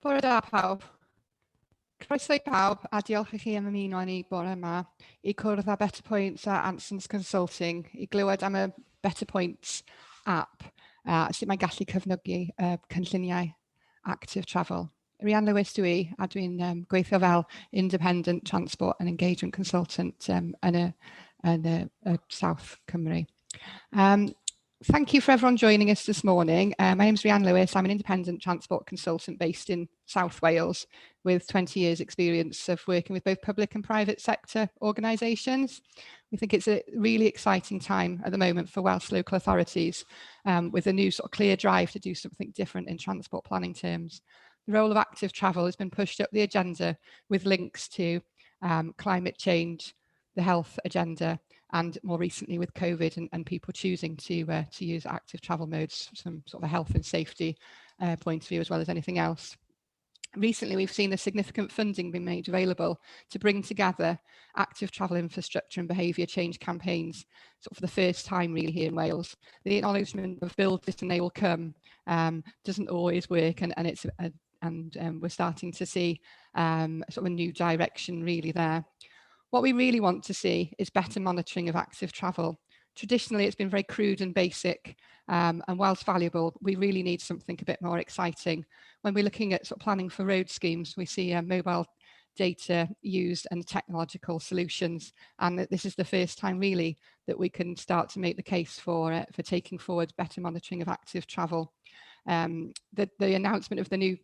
Bore da pawb. Croeso I pawb a diolch I chi am ymuno ni bore yma I cwrdd â BetterPoints a Ansons Consulting I glywed am y BetterPoints app sut mae'n gallu cefnogi cynlluniau active travel. Rhian Lewis dwi a dwi'n gweithio fel Independent Transport and Engagement Consultant yn y South Cymru. Thank you for everyone joining us this morning. My name's Rhian Lewis. I'm an independent transport consultant based in South Wales with 20 years experience of working with both public and private sector organisations. We think it's a really exciting time at the moment for Welsh local authorities with a new sort of clear drive to do something different in transport planning terms. The role of active travel has been pushed up the agenda with links to climate change, the health agenda, and more recently with COVID and people choosing to use active travel modes from sort of a health and safety point of view as well as anything else. Recently, we've seen a significant funding being made available to bring together active travel infrastructure and behaviour change campaigns sort of for the first time really here in Wales. The acknowledgement of build this and they will come doesn't always work, and it's we're starting to see sort of a new direction really there. What we really want to see is better monitoring of active travel. Traditionally, it's been very crude and basic, and whilst valuable, we really need something a bit more exciting. When we're looking at sort of planning for road schemes, we see mobile data used and technological solutions, and that this is the first time really that we can start to make the case for taking forward better monitoring of active travel. The announcement of the new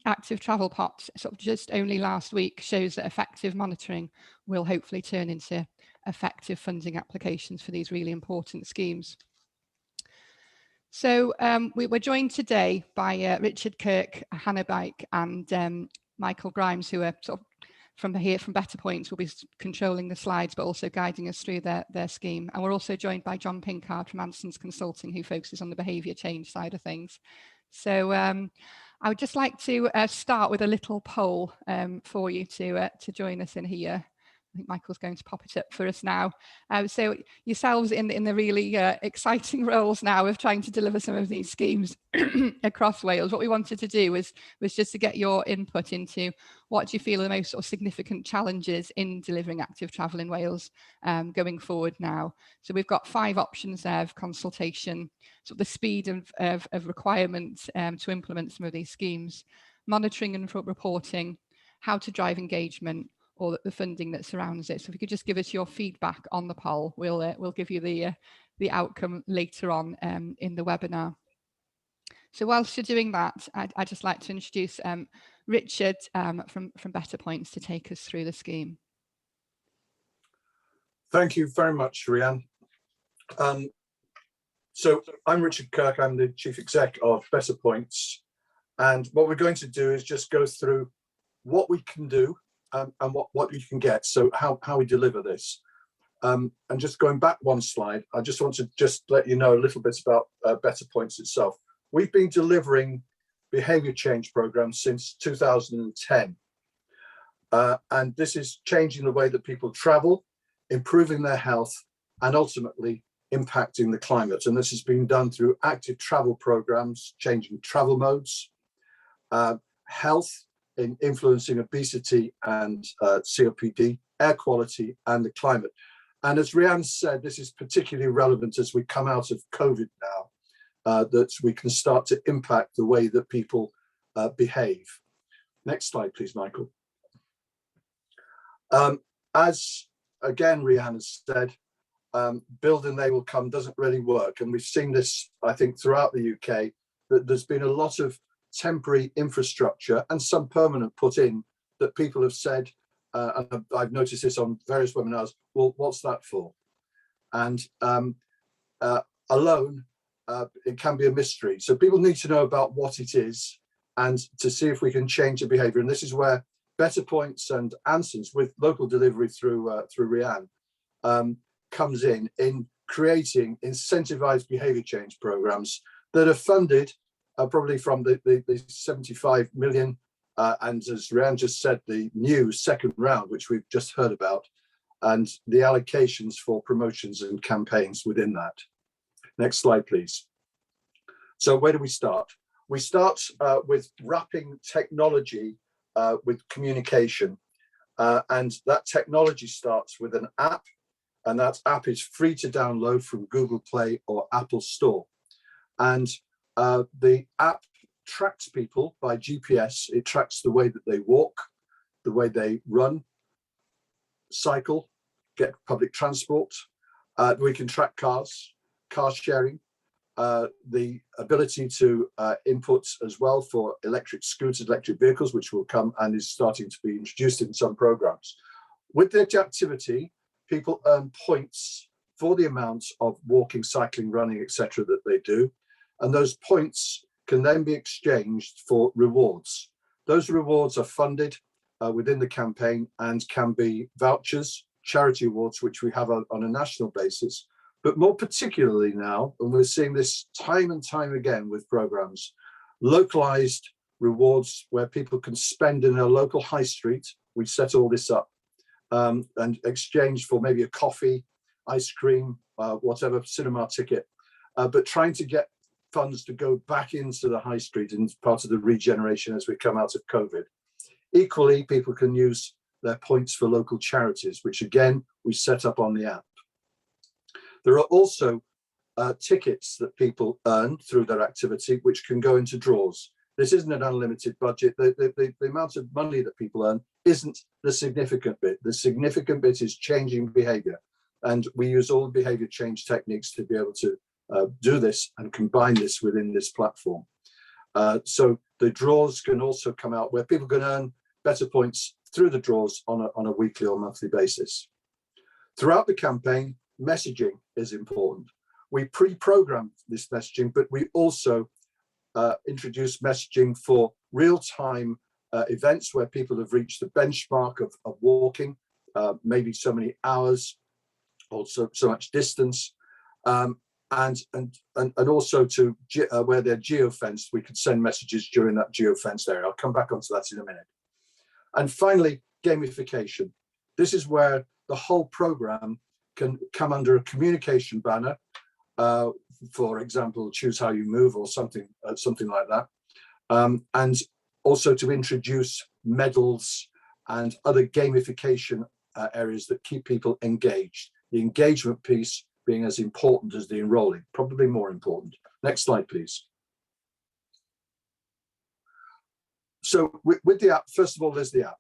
active travel pot sort of just only last week shows that effective monitoring will hopefully turn into effective funding applications for these really important schemes. So we're joined today by Richard Kirk, Hannah Bike and Michael Grimes, who are sort of from BetterPoints, will be controlling the slides but also guiding us through their scheme. And we're also joined by John Pinkard from Ansons Consulting, who focuses on the behaviour change side of things. So I would just like to start with a little poll for you to join us in here. I think Michael's going to pop it up for us now. So yourselves in the really exciting roles now of trying to deliver some of these schemes across Wales. What we wanted to do was just to get your input into what do you feel are the most sort of significant challenges in delivering active travel in Wales going forward now. So we've got 5 options there of consultation, sort of the speed of requirement to implement some of these schemes, monitoring and reporting, how to drive engagement, or the funding that surrounds it. So if you could just give us your feedback on the poll, we'll give you the outcome later on in the webinar. So whilst you're doing that, I'd just like to introduce Richard from BetterPoints to take us through the scheme. Thank you very much, Rhian. So I'm Richard Kirk, I'm the Chief Exec of BetterPoints. And what we're going to do is just go through what we can do and what you can get, so how we deliver this. And just going back one slide, I just want to let you know a little bit about BetterPoints itself. We've been delivering behaviour change programs since 2010. And this is changing the way that people travel, improving their health, and ultimately impacting the climate. And this has been done through active travel programs, changing travel modes, health, in influencing obesity and COPD, air quality and the climate. And as Rhian said, this is particularly relevant as we come out of COVID now, that we can start to impact the way that people behave. Next slide, please, Michael. As again, Rhian has said, build and they will come doesn't really work. And we've seen this, I think, throughout the UK, that there's been a lot of temporary infrastructure and some permanent put in that people have said, and I've noticed this on various webinars, well, what's that for? And alone, it can be a mystery. So people need to know about what it is and to see if we can change the behaviour. And this is where BetterPoints and Ansons, with local delivery through Rhian, comes in creating incentivised behaviour change programmes that are funded probably from the 75 million, and as Rhian just said, the new second round, which we've just heard about, and the allocations for promotions and campaigns within that. Next slide, please. So where do we start? We start with wrapping technology with communication. And that technology starts with an app, and that app is free to download from Google Play or Apple Store. And the app tracks people by GPS. It tracks the way that they walk, the way they run, cycle, get public transport. We can track cars, car sharing, the ability to input as well for electric scooters, electric vehicles, which will come and is starting to be introduced in some programs. With the activity, people earn points for the amounts of walking, cycling, running, etc. that they do. And those points can then be exchanged for rewards. Those rewards are funded within the campaign and can be vouchers, charity awards, which we have on a national basis, but more particularly now, and we're seeing this time and time again with programs, localized rewards where people can spend in a local high street. We set all this up and exchange for maybe a coffee, ice cream, whatever, cinema ticket, but trying to get funds to go back into the high street and part of the regeneration as we come out of COVID. Equally, people can use their points for local charities, which again, we set up on the app. There are also tickets that people earn through their activity, which can go into draws. This isn't an unlimited budget. The amount of money that people earn isn't the significant bit. The significant bit is changing behavior. And we use all the behavior change techniques to be able to do this and combine this within this platform. So the draws can also come out where people can earn better points through the draws on a weekly or monthly basis. Throughout the campaign, messaging is important. We pre-program this messaging, but we also introduce messaging for real-time events where people have reached the benchmark of walking, maybe so many hours or so much distance, and also to where they're geofenced, we can send messages during that geofenced area. I'll come back onto that in a minute. And finally, gamification. This is where the whole program can come under a communication banner. For example, choose how you move or something like that. And also to introduce medals and other gamification areas that keep people engaged. The engagement piece being as important as the enrolling, probably more important. Next slide, please. So with the app, first of all, there's the app.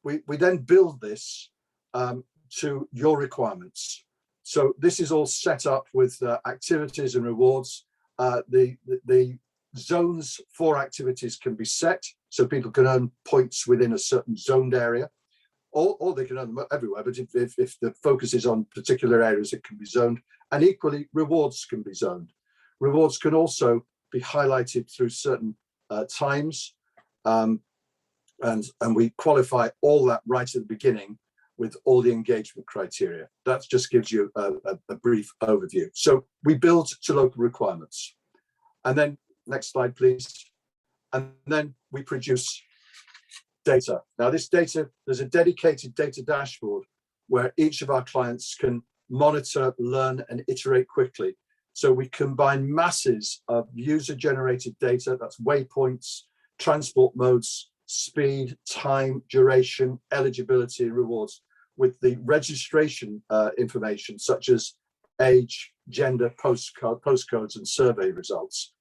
We then build this to your requirements. So this is all set up with activities and rewards. The zones for activities can be set, so people can earn points within a certain zoned area, or they can earn them everywhere, but if the focus is on particular areas, it can be zoned. And equally, rewards can be zoned. Rewards can also be highlighted through certain times, and we qualify all that right at the beginning with all the engagement criteria. That just gives you a brief overview. So we build to local requirements. And then, next slide, please. And then we produce data. Now this data, there's a dedicated data dashboard where each of our clients can monitor, learn, and iterate quickly. So we combine masses of user-generated data, that's waypoints, transport modes, speed, time, duration, eligibility, and rewards, with the registration information such as age, gender, postcodes, and survey results.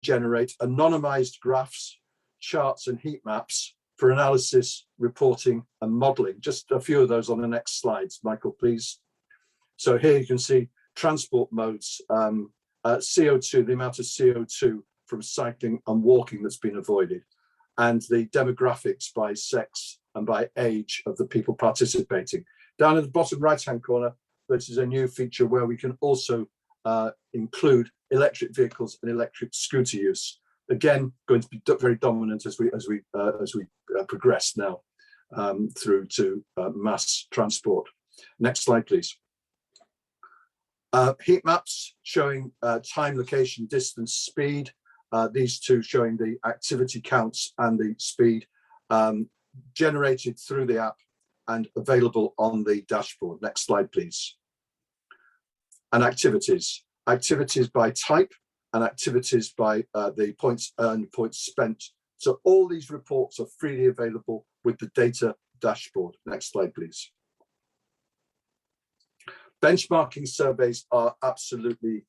Generate anonymized graphs, charts, and heat maps for analysis, reporting, and modeling. Just a few of those on the next slides, Michael, please. So here you can see transport modes, CO2, the amount of CO2 from cycling and walking that's been avoided, and the demographics by sex and by age of the people participating. Down at the bottom right-hand corner, this is a new feature where we can also include electric vehicles and electric scooter use. Again, going to be very dominant as we progress now through to mass transport. Next slide, please. Heat maps showing time, location, distance, speed. These two showing the activity counts and the speed, generated through the app and available on the dashboard. Next slide, please. And activities. Activities by type. and activities by the points earned, points spent. So all these reports are freely available with the data dashboard. Next slide, please. Benchmarking surveys are absolutely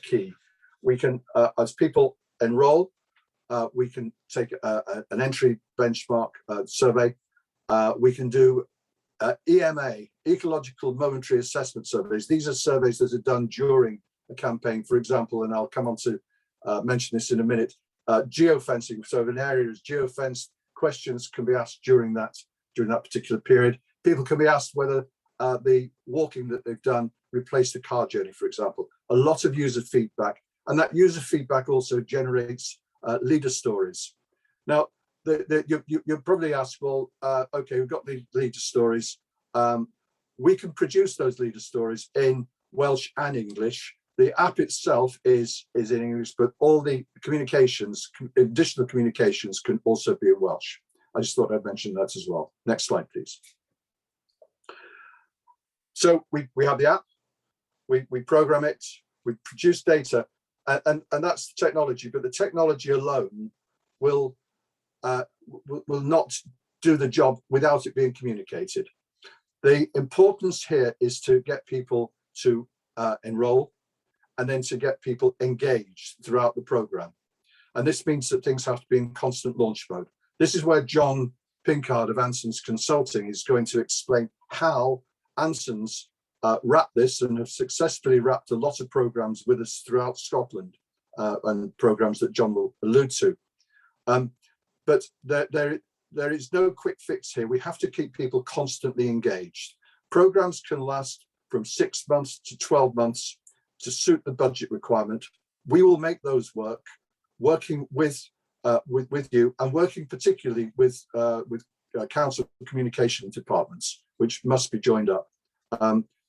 key. We can, as people enroll, we can take an entry benchmark survey. We can do EMA, ecological momentary assessment surveys. These are surveys that are done during a campaign, for example, and I'll come on to mention this in a minute. Geofencing, so if an area is geofenced, questions can be asked during that particular period. People can be asked whether the walking that they've done replaced the car journey, for example. A lot of user feedback, and that user feedback also generates leader stories. Now, you probably ask, well, okay, we've got the leader stories. We can produce those leader stories in Welsh and English. The app itself is in English, but all the communications, additional communications, can also be in Welsh. I just thought I'd mention that as well. Next slide, please. So we have the app, we program it, we produce data, and that's the technology, but the technology alone will not do the job without it being communicated. The importance here is to get people to enroll, and then to get people engaged throughout the program. And this means that things have to be in constant launch mode. This is where John Pinkard of Ansons Consulting is going to explain how Ansons wrap this and have successfully wrapped a lot of programs with us throughout Scotland, and programs that John will allude to. But there is no quick fix here. We have to keep people constantly engaged. Programs can last from 6 months to 12 months to suit the budget requirement. We will make those work, working with you, and working particularly with council communication departments, which must be joined up.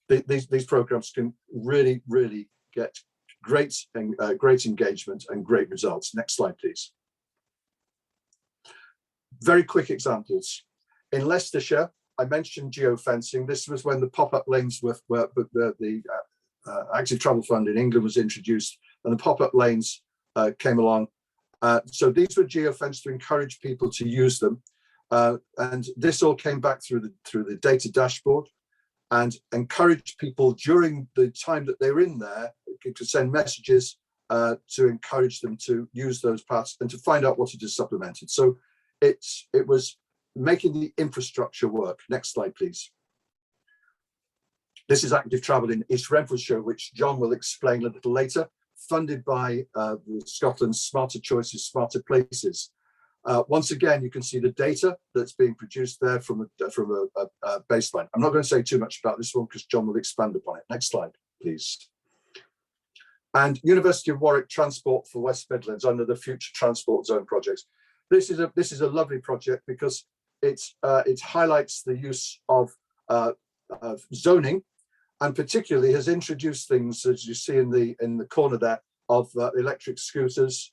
These programs can really get great engagement and great results. Next slide, please. Very quick examples. In Leicestershire, I mentioned geofencing. This was when the pop-up lanes were the Active Travel Fund in England was introduced, and the pop-up lanes came along. So these were geofenced to encourage people to use them, and this all came back through the data dashboard, and encouraged people during the time that they're in there to send messages to encourage them to use those paths and to find out what it is supplemented. So it was making the infrastructure work. Next slide, please. This is Active Travel in East Renfrewshire, which John will explain a little later, funded by Scotland's Smarter Choices, Smarter Places. Once again, you can see the data that's being produced there from a baseline. I'm not going to say too much about this one because John will expand upon it. Next slide, please. And University of Warwick Transport for West Midlands under the Future Transport Zone projects. This is a lovely project because it highlights the use of zoning, and particularly has introduced things, as you see in the corner there, of electric scooters,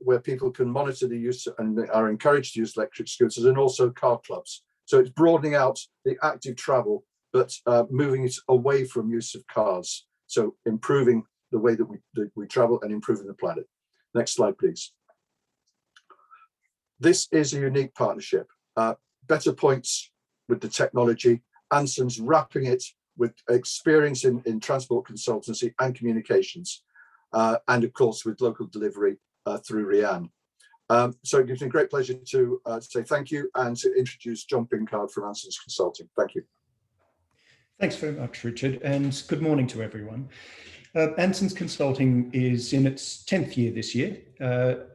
where people can monitor the use and are encouraged to use electric scooters, and also car clubs. So it's broadening out the active travel, but moving it away from use of cars. So improving the way that we travel and improving the planet. Next slide, please. This is a unique partnership. BetterPoints with the technology, Ansons wrapping it with experience in transport consultancy and communications, and of course with local delivery through Rhian. So it gives me great pleasure to say thank you and to introduce John Pinkard from Ansons Consulting. Thank you. Thanks very much, Richard, and good morning to everyone. Ansons Consulting is in its 10th year this year.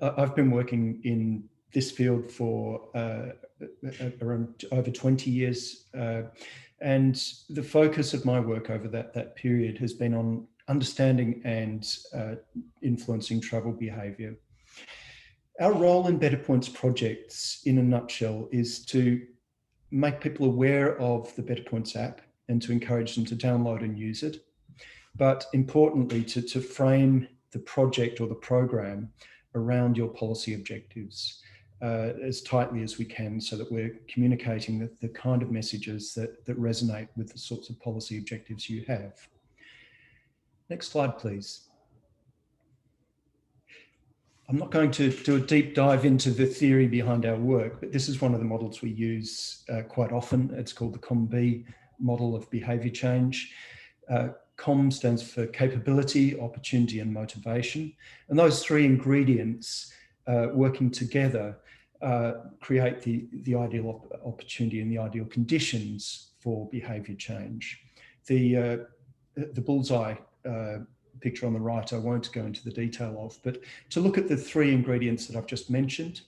I've been working in this field for around over 20 years, and the focus of my work over that period has been on understanding and influencing travel behaviour. Our role in BetterPoints projects, in a nutshell, is to make people aware of the BetterPoints app and to encourage them to download and use it. But importantly, to frame the project or the program around your policy objectives as tightly as we can, so that we're communicating the kind of messages that resonate with the sorts of policy objectives you have. Next slide, please. I'm not going to do a deep dive into the theory behind our work, but this is one of the models we use quite often. It's called the Combi model of behaviour change. Com stands for capability, opportunity, and motivation. And those three ingredients working together create the ideal opportunity and the ideal conditions for behaviour change. The bullseye picture on the right, I won't go into the detail of, but to look at the three ingredients that I've just mentioned,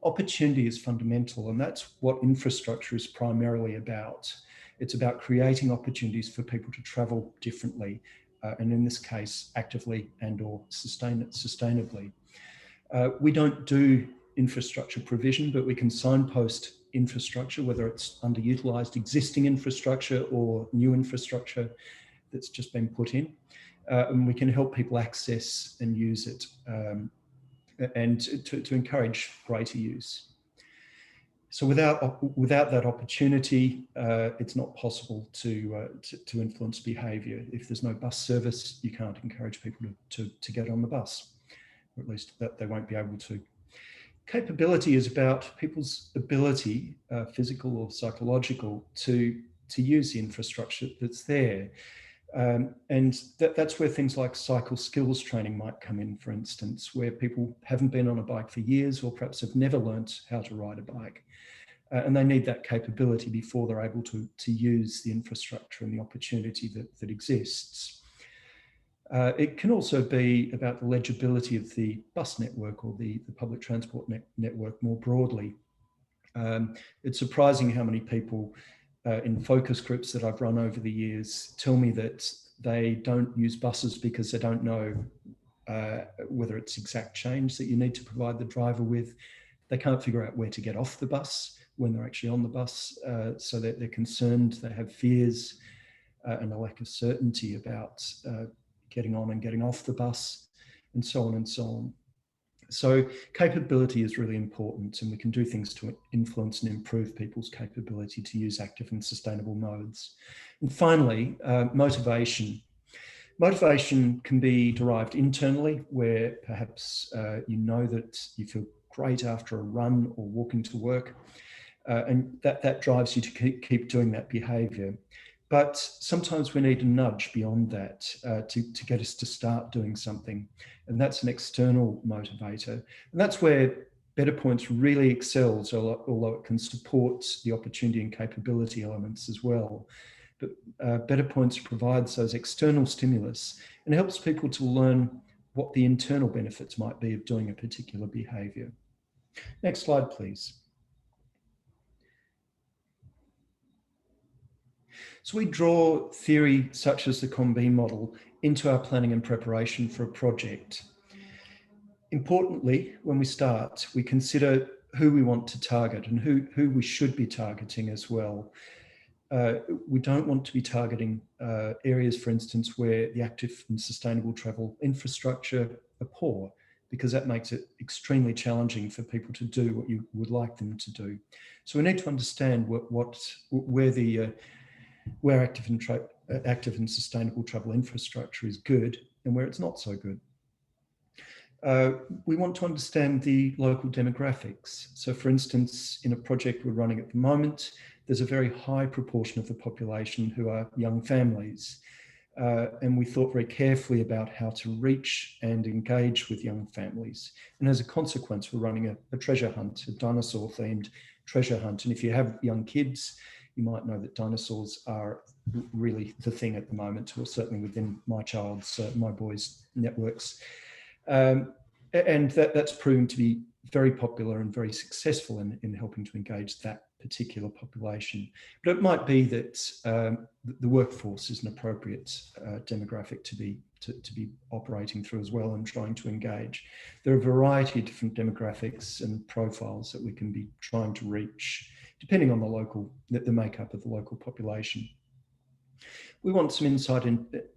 opportunity is fundamental, and that's what infrastructure is primarily about. It's about creating opportunities for people to travel differently, and in this case, actively and/or sustainably. We don't do infrastructure provision, but we can signpost infrastructure, whether it's underutilized existing infrastructure or new infrastructure that's just been put in. And we can help people access and use it and to encourage greater use. So without that opportunity, it's not possible to influence behaviour. If there's no bus service, you can't encourage people to get on the bus, or at least that they won't be able to. Capability is about people's ability, physical or psychological, to use the infrastructure that's there. And that's where things like cycle skills training might come in, for instance, where people haven't been on a bike for years or perhaps have never learnt how to ride a bike. And they need that capability before they're able to use the infrastructure and the opportunity that exists. It can also be about the legibility of the bus network or the public transport network more broadly. It's surprising how many people in focus groups that I've run over the years tell me that they don't use buses because they don't know whether it's exact change that you need to provide the driver with. They can't figure out where to get off the bus when they're actually on the bus, so that they're concerned, they have fears and a lack of certainty about getting on and getting off the bus, and so on and so on. So capability is really important, and we can do things to influence and improve people's capability to use active and sustainable modes. And finally, motivation. Motivation can be derived internally, where perhaps you know that you feel great after a run or walking to work, and that drives you to keep doing that behaviour. But sometimes we need a nudge beyond that to get us to start doing something. And that's an external motivator. And that's where BetterPoints really excels, although it can support the opportunity and capability elements as well. But BetterPoints provides those external stimulus and helps people to learn what the internal benefits might be of doing a particular behaviour. Next slide, please. So we draw theory such as the Combi model into our planning and preparation for a project. Importantly, when we start, we consider who we want to target and who we should be targeting as well. We don't want to be targeting areas, for instance, where the active and sustainable travel infrastructure are poor, because that makes it extremely challenging for people to do what you would like them to do. So we need to understand where active and sustainable travel infrastructure is good and where it's not so good. We want to understand the local demographics. So for instance, in a project we're running at the moment, there's a very high proportion of the population who are young families. And we thought very carefully about how to reach and engage with young families. And as a consequence, we're running a treasure hunt, a dinosaur-themed treasure hunt. And if you have young kids, you might know that dinosaurs are really the thing at the moment, or certainly within my boys' networks. And that's proven to be very popular and very successful in helping to engage that particular population. But it might be that the workforce is an appropriate demographic to be operating through as well and trying to engage. There are a variety of different demographics and profiles that we can be trying to reach, depending on the makeup of the local population. We want some insight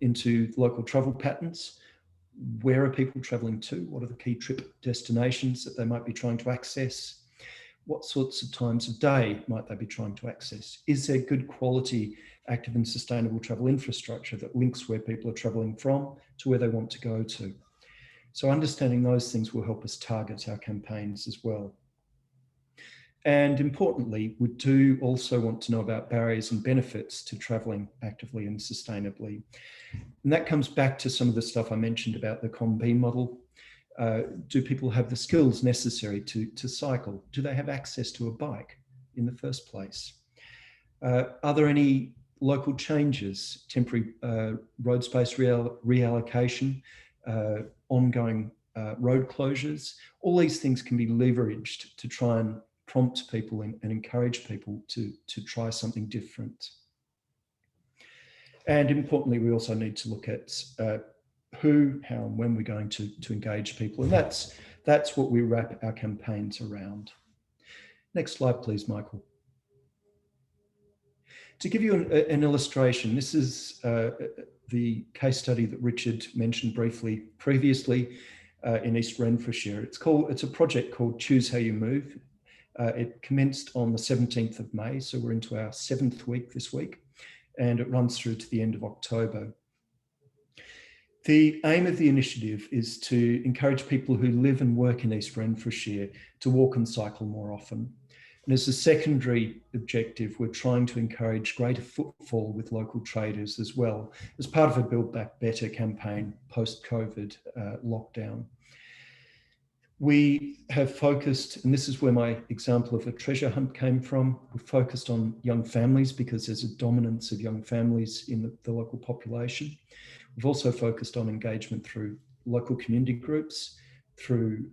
into local travel patterns. Where are people travelling to? What are the key trip destinations that they might be trying to access? What sorts of times of day might they be trying to access? Is there good quality active and sustainable travel infrastructure that links where people are travelling from to where they want to go to? So understanding those things will help us target our campaigns as well. And importantly, we do also want to know about barriers and benefits to travelling actively and sustainably. And that comes back to some of the stuff I mentioned about the Combi model. Do people have the skills necessary to cycle? Do they have access to a bike in the first place? Are there any local changes, temporary road space reallocation, ongoing road closures? All these things can be leveraged to try and prompt people and encourage people to try something different. And importantly, we also need to look at who, how, and when we're going to engage people. And that's what we wrap our campaigns around. Next slide, please, Michael. To give you an illustration, this is the case study that Richard mentioned briefly previously in East Renfrewshire. It's a project called Choose How You Move. It commenced on the 17th of May, so we're into our 7th week this week, and it runs through to the end of October. The aim of the initiative is to encourage people who live and work in East Renfrewshire to walk and cycle more often. And as a secondary objective, we're trying to encourage greater footfall with local traders as well, as part of a Build Back Better campaign post-COVID lockdown. We have focused, and this is where my example of a treasure hunt came from, we've focused on young families because there's a dominance of young families in the local population. We've also focused on engagement through local community groups, through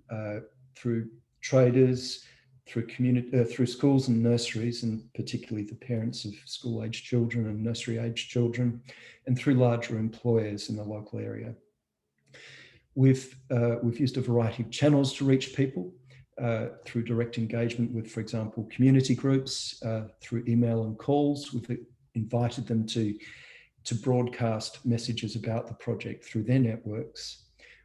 traders, through schools and nurseries, and particularly the parents of school-aged children and nursery-aged children, and through larger employers in the local area. We've used a variety of channels to reach people through direct engagement with, for example, community groups, through email and calls. We've invited them to broadcast messages about the project through their networks.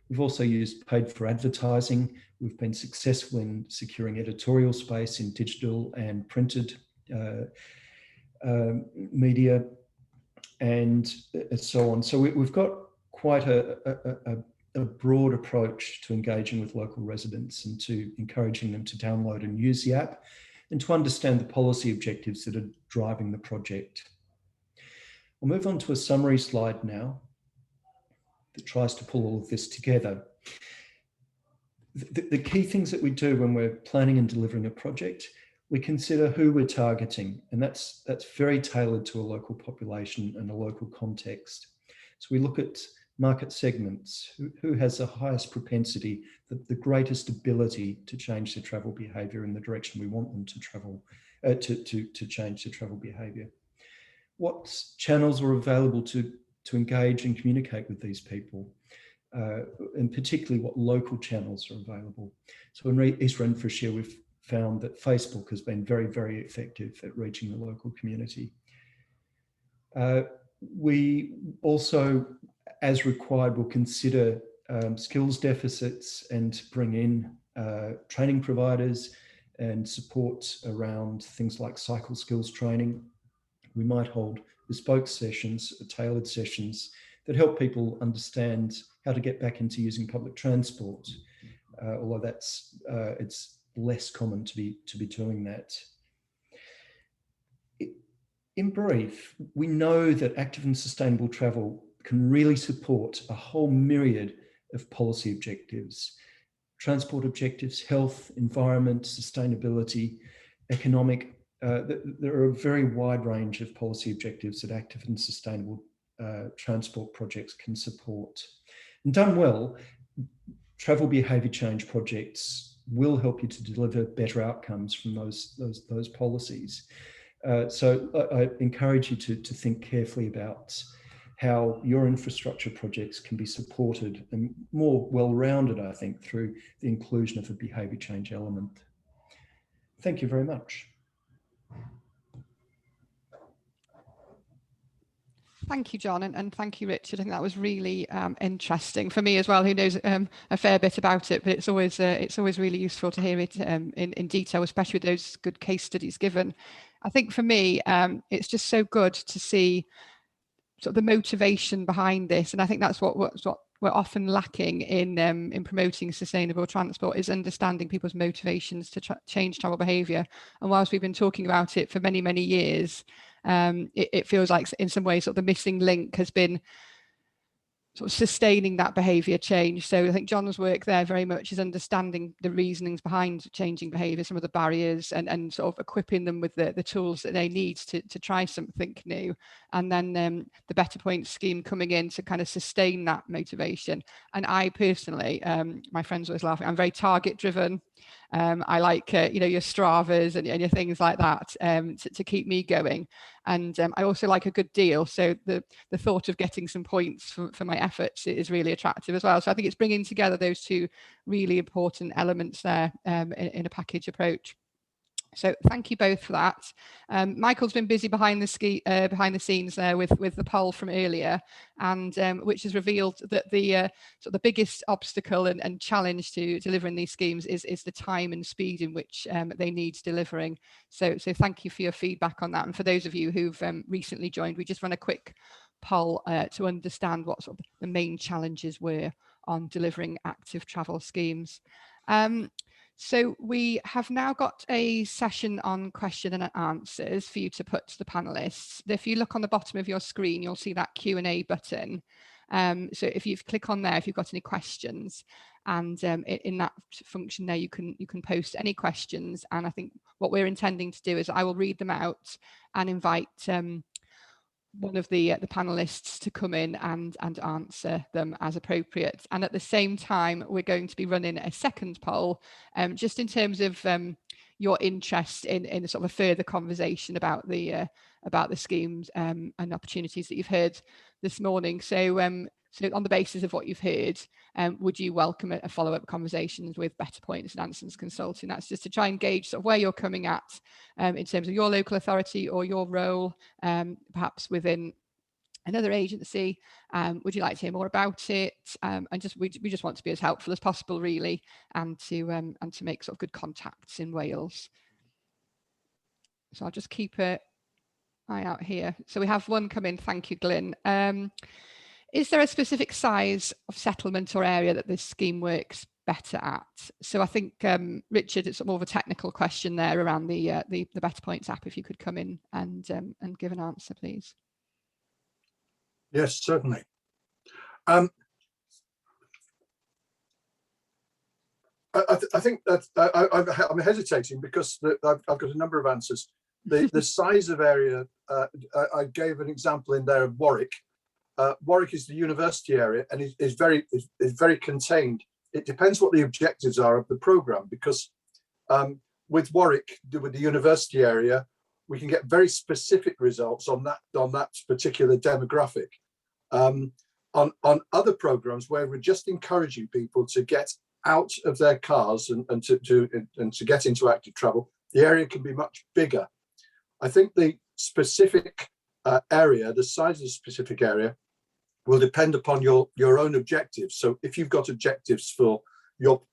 We've also used paid for advertising. We've been successful in securing editorial space in digital and printed media and so on. So we've got quite a broad approach to engaging with local residents and to encouraging them to download and use the app and to understand the policy objectives that are driving the project. We'll move on to a summary slide now that tries to pull all of this together. The key things that we do when we're planning and delivering a project, we consider who we're targeting, and that's very tailored to a local population and a local context. So we look at market segments, who has the highest propensity, the greatest ability to change their travel behaviour in the direction we want them to travel, to change their travel behaviour. What channels are available to engage and communicate with these people, and particularly what local channels are available. So in East Renfrewshire, we've found that Facebook has been very, very effective at reaching the local community. We also, as required, will consider skills deficits and bring in training providers and support around things like cycle skills training. We might hold bespoke sessions, tailored sessions that help people understand how to get back into using public transport, although it's less common to be doing that. In brief, we know that active and sustainable travel can really support a whole myriad of policy objectives: transport objectives, health, environment, sustainability, economic. There are a very wide range of policy objectives that active and sustainable transport projects can support. And done well, travel behaviour change projects will help you to deliver better outcomes from those policies. So I encourage you to think carefully about how your infrastructure projects can be supported and more well-rounded, I think, through the inclusion of a behaviour change element. Thank you very much. Thank you, John, and thank you, Richard. I think that was really interesting for me as well, who knows a fair bit about it, but it's always really useful to hear it in detail, especially with those good case studies given. I think for me, it's just so good to see sort of the motivation behind this, and I think that's what we're often lacking in promoting sustainable transport is understanding people's motivations to change travel behaviour. And whilst we've been talking about it for many, many years, it feels like in some ways sort of the missing link has been sort of sustaining that behaviour change. So I think John's work there very much is understanding the reasonings behind changing behaviour, some of the barriers, and sort of equipping them with the tools that they need to try something new. And then the BetterPoints scheme coming in to kind of sustain that motivation. And I personally, my friends always laugh, I'm very target driven. I like, you know, your Stravas and your things like that to keep me going. And I also like a good deal. So the thought of getting some points for my efforts is really attractive as well. So I think it's bringing together those two really important elements there in a package approach. So thank you both for that. Michael's been busy behind the scenes there with the poll from earlier, and which has revealed that the sort of the biggest obstacle and challenge to delivering these schemes is the time and speed in which they need delivering. So thank you for your feedback on that. And for those of you who've recently joined, we just run a quick poll to understand what sort of the main challenges were on delivering active travel schemes. So we have now got a session on question and answers for you to put to the panelists. If you look on the bottom of your screen, you'll see that Q&A button. So if you click on there, if you've got any questions, and in that function there, you can post any questions. And I think what we're intending to do is I will read them out and invite one of the panelists to come in and answer them as appropriate. And at the same time, we're going to be running a second poll, just in terms of your interest in sort of a further conversation about the schemes and opportunities that you've heard this morning. So on the basis of what you've heard, would you welcome a follow-up conversations with BetterPoints and Ansons Consulting? That's just to try and gauge sort of where you're coming at in terms of your local authority or your role, perhaps within another agency. Would you like to hear more about it? And we just want to be as helpful as possible, really, and to make sort of good contacts in Wales. So I'll just keep an eye out here. So we have one come in. Thank you, Glyn. Is there a specific size of settlement or area that this scheme works better at? So I think, Richard, it's more of a technical question there around the BetterPoints app. If you could come in and give an answer, please. Yes, certainly. I think that I'm hesitating because I've got a number of answers. The size of area, I gave an example in there of Warwick. Warwick is the university area and is very contained. It depends what the objectives are of the programme, because with Warwick, with the university area, we can get very specific results on that particular demographic. On other programmes where we're just encouraging people to get out of their cars and to get into active travel, the area can be much bigger. I think the specific area, the size of the specific area, will depend upon your own objectives. So if you've got objectives for your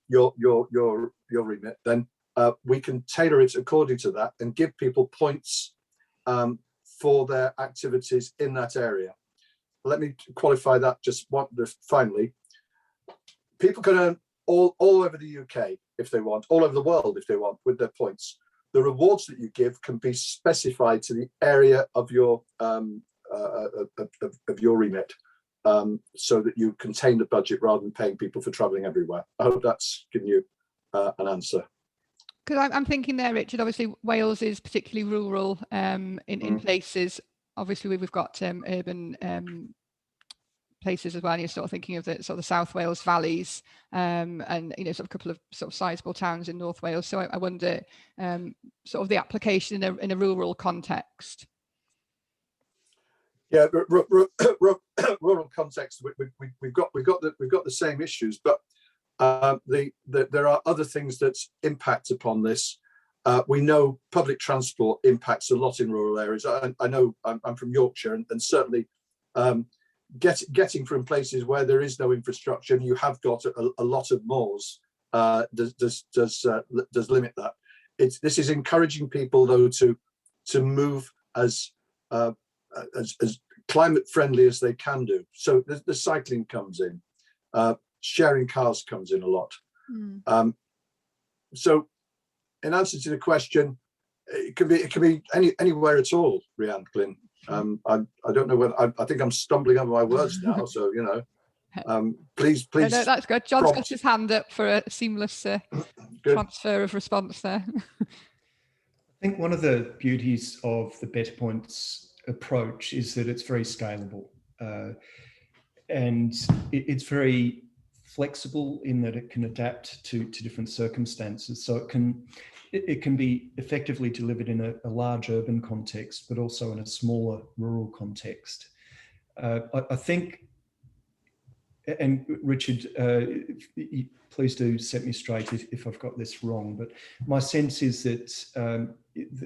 remit, then we can tailor it according to that and give people points for their activities in that area. Let me qualify that just finally. People can earn all over the UK if they want, all over the world if they want, with their points. The rewards that you give can be specified to the area of your remit, so that you contain the budget rather than paying people for travelling everywhere. I hope that's given you an answer. Because I'm thinking there, Richard, obviously Wales is particularly rural in places. Obviously we've got urban places as well, and you're sort of thinking of the sort of the South Wales valleys, and sort of a couple of sort of sizable towns in North Wales. So I wonder sort of the application in a rural context. Yeah, rural context. We've got the same issues, but there are other things that impact upon this. We know public transport impacts a lot in rural areas. I know I'm from Yorkshire, and certainly getting from places where there is no infrastructure and you have got a lot of moors does limit that. This is encouraging people though to move as climate friendly as they can do. So the cycling comes in. sharing cars comes in a lot. So in answer to the question, it can be anywhere at all, Rhian, Glyn. I don't know whether I think I'm stumbling over my words now, so you know, please. No, that's good. John's got his hand up for a seamless transfer of response there. I think one of the beauties of the BetterPoints approach is that it's very scalable, and it's very flexible in that it can adapt to different circumstances. So it can be effectively delivered in a large urban context, but also in a smaller rural context. I think, and Richard, please do set me straight if I've got this wrong, but my sense is that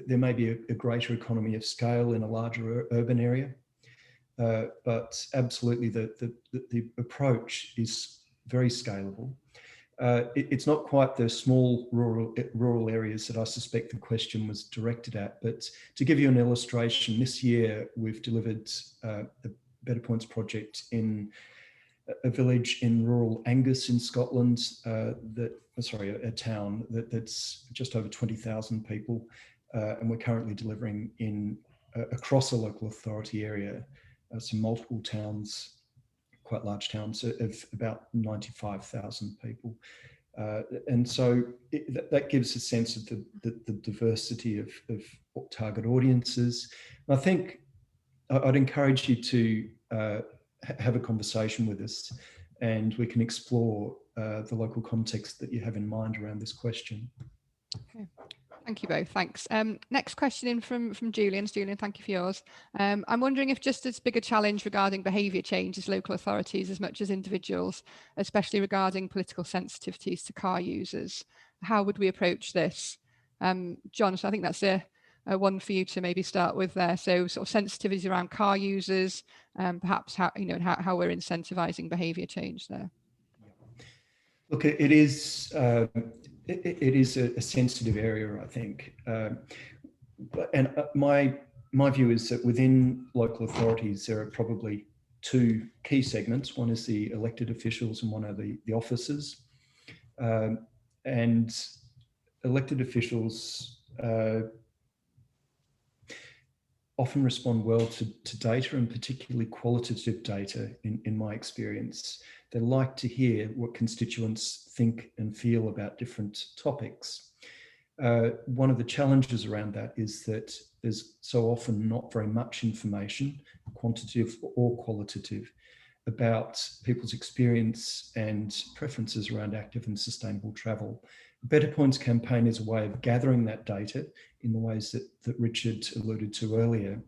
there may be a greater economy of scale in a larger urban area, but absolutely the approach is very scalable. It's not quite the small rural areas that I suspect the question was directed at, but to give you an illustration, this year we've delivered the BetterPoints project in a village in rural Angus in Scotland, a town that's just over 20,000 people, and we're currently delivering across a local authority area, some multiple towns, quite large towns of about 95,000 people. And so that gives a sense of the diversity of target audiences. And I think I'd encourage you to have a conversation with us, and we can explore the local context that you have in mind around this question. Okay. Thank you both. Thanks. Next question in from Julian. Julian, thank you for yours. I'm wondering if just as big a challenge regarding behaviour change as local authorities as much as individuals, especially regarding political sensitivities to car users. How would we approach this? John, so I think that's a one for you to maybe start with there. So sort of sensitivities around car users, perhaps how we're incentivising behaviour change there. Look, it is a sensitive area, I think. And my view is that within local authorities, there are probably two key segments. One is the elected officials and one are the officers. And elected officials often respond well to data, and particularly qualitative data in my experience. They like to hear what constituents think and feel about different topics. One of the challenges around that is that there's so often not very much information, quantitative or qualitative, about people's experience and preferences around active and sustainable travel. The BetterPoints campaign is a way of gathering that data in the ways that Richard alluded to earlier,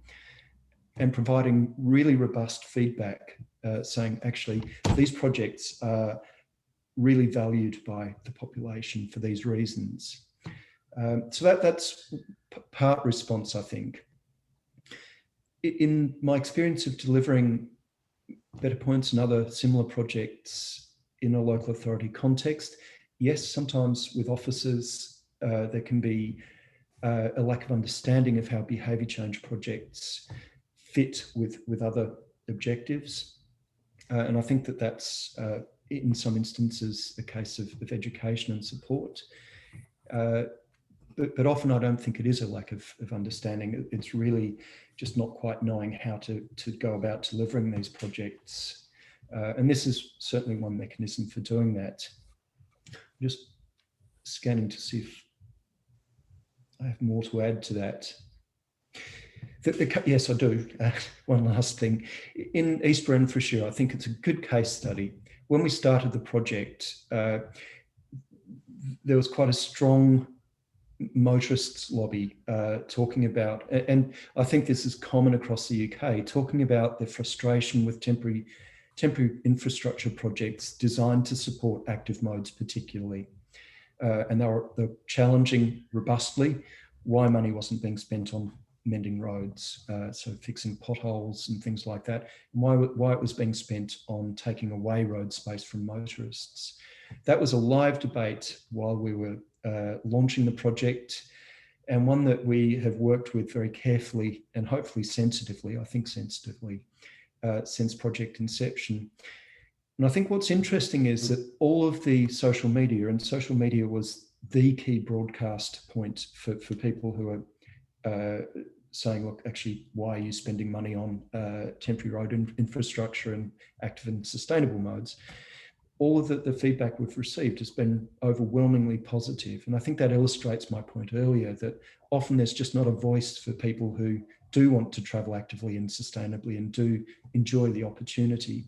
and providing really robust feedback, saying actually these projects are really valued by the population for these reasons. So that's part response, I think. In my experience of delivering BetterPoints and other similar projects in a local authority context, yes, sometimes with officers, there can be a lack of understanding of how behaviour change projects fit with other objectives. And I think that's, in some instances, a case of education and support. But often I don't think it is a lack of understanding. It's really just not quite knowing how to go about delivering these projects. And this is certainly one mechanism for doing that. I'm just scanning to see if I have more to add to that. Yes, I do. One last thing. In East Renfrewshire, I think it's a good case study. When we started the project, there was quite a strong motorists lobby talking about, and I think this is common across the UK, talking about the frustration with temporary infrastructure projects designed to support active modes particularly. And they're challenging robustly why money wasn't being spent on mending roads, so fixing potholes and things like that, and why it was being spent on taking away road space from motorists. That was a live debate while we were launching the project, and one that we have worked with very carefully and hopefully sensitively, I think sensitively, since project inception. And I think what's interesting is that all of the social media, and social media was the key broadcast point for people who are saying, look, actually, why are you spending money on temporary road infrastructure and active and sustainable modes? All of the feedback we've received has been overwhelmingly positive. And I think that illustrates my point earlier, that often there's just not a voice for people who do want to travel actively and sustainably and do enjoy the opportunity.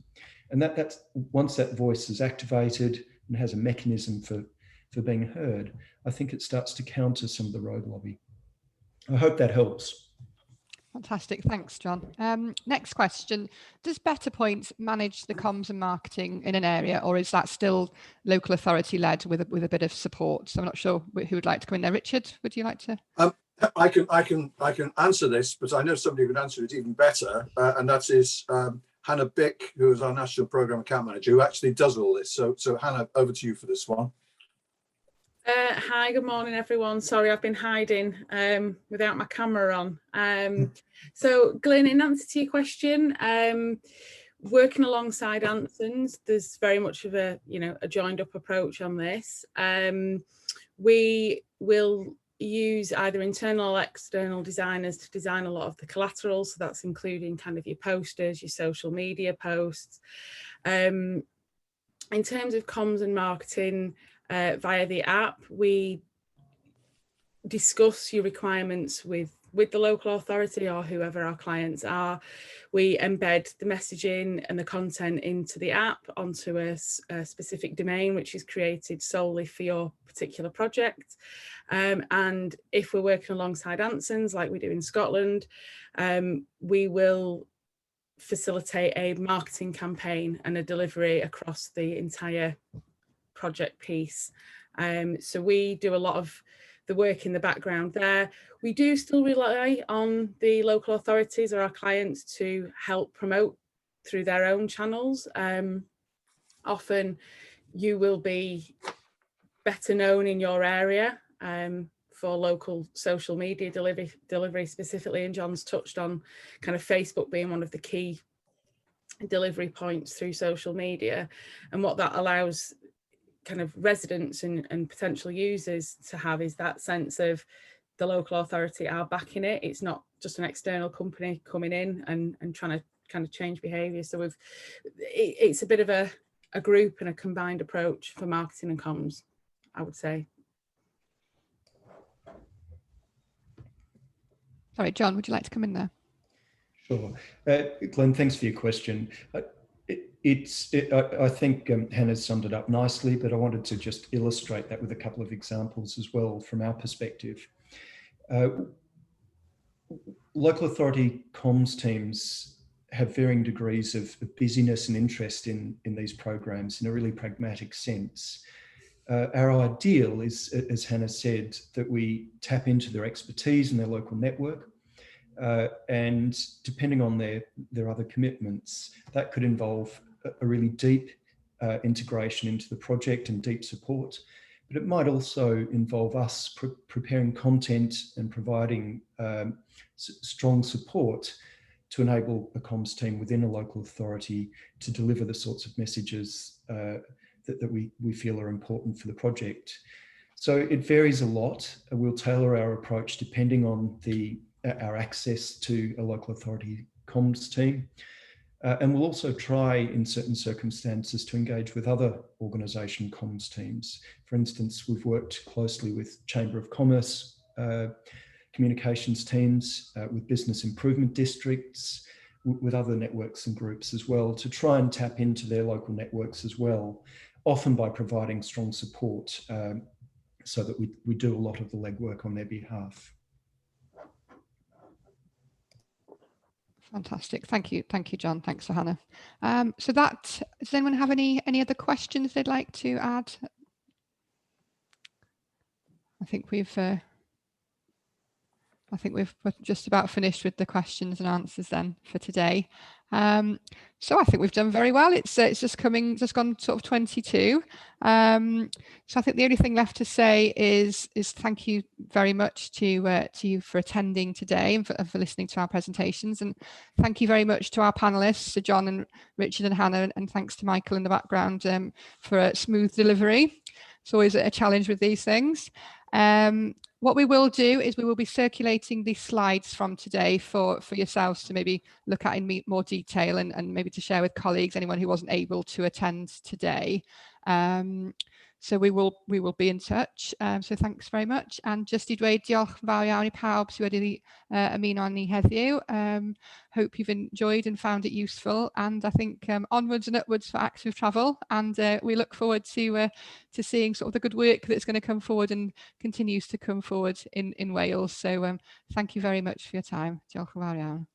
And that's once that voice is activated and has a mechanism for being heard, I think it starts to counter some of the road lobby. I hope that helps. Fantastic. Thanks, John. Next question. Does BetterPoints manage the comms and marketing in an area, or is that still local authority led with a bit of support? So I'm not sure who would like to come in there. Richard, would you like to? I can answer this, but I know somebody who can answer it even better, and that is Hannah Bick, who is our National Programme Account Manager, who actually does all this. So Hannah, over to you for this one. Hi, good morning, everyone. Sorry, I've been hiding without my camera on. So, Glyn, in answer to your question, working alongside Ansons, there's very much of a joined up approach on this. We will use either internal or external designers to design a lot of the collateral. So that's including kind of your posters, your social media posts. In terms of comms and marketing, via the app, we discuss your requirements with the local authority or whoever our clients are. We embed the messaging and the content into the app onto a specific domain, which is created solely for your particular project. And if we're working alongside Ansons, like we do in Scotland, we will facilitate a marketing campaign and a delivery across the entire project piece. So we do a lot of the work in the background there. We do still rely on the local authorities or our clients to help promote through their own channels. Often you will be better known in your area for local social media delivery specifically, and John's touched on kind of Facebook being one of the key delivery points through social media, and what that allows kind of residents and potential users to have is that sense of the local authority are backing it. It's not just an external company coming in and trying to kind of change behaviour. So it's a bit of a group and a combined approach for marketing and comms, I would say. Sorry, John, would you like to come in there? Sure. Glenn, thanks for your question. I think Hannah's summed it up nicely, but I wanted to just illustrate that with a couple of examples as well from our perspective. Local authority comms teams have varying degrees of busyness and interest in these programs in a really pragmatic sense. Our ideal is, as Hannah said, that we tap into their expertise and their local network. And depending on their other commitments, that could involve a really deep integration into the project and deep support, but it might also involve us preparing content and providing strong support to enable a comms team within a local authority to deliver the sorts of messages that we feel are important for the project. So it varies a lot. We'll tailor our approach depending on our access to a local authority comms team. And we'll also try in certain circumstances to engage with other organisation comms teams. For instance, we've worked closely with Chamber of Commerce communications teams, with business improvement districts, with other networks and groups as well, to try and tap into their local networks as well, often by providing strong support so that we do a lot of the legwork on their behalf. Fantastic. Thank you, John. Thanks for Hannah. So does anyone have any other questions they'd like to add? I think we've just about finished with the questions and answers then for today. So I think we've done very well. It's just gone sort of 22. So I think the only thing left to say is thank you very much to you for attending today and for listening to our presentations. And thank you very much to our panelists, Sir John and Richard and Hannah, and thanks to Michael in the background for a smooth delivery. It's always a challenge with these things. What we will do is we will be circulating the slides from today for yourselves to maybe look at in more detail and maybe to share with colleagues, anyone who wasn't able to attend today. So we will be in touch. So thanks very much. And just I dweud diolch yn fawr iawn I pawb sydd wedi ymuno ni heddiw. Hope you've enjoyed and found it useful. And I think onwards and upwards for active travel. And we look forward to seeing sort of the good work that's going to come forward and continues to come forward in Wales. So thank you very much for your time. Diolch yn fawr iawn.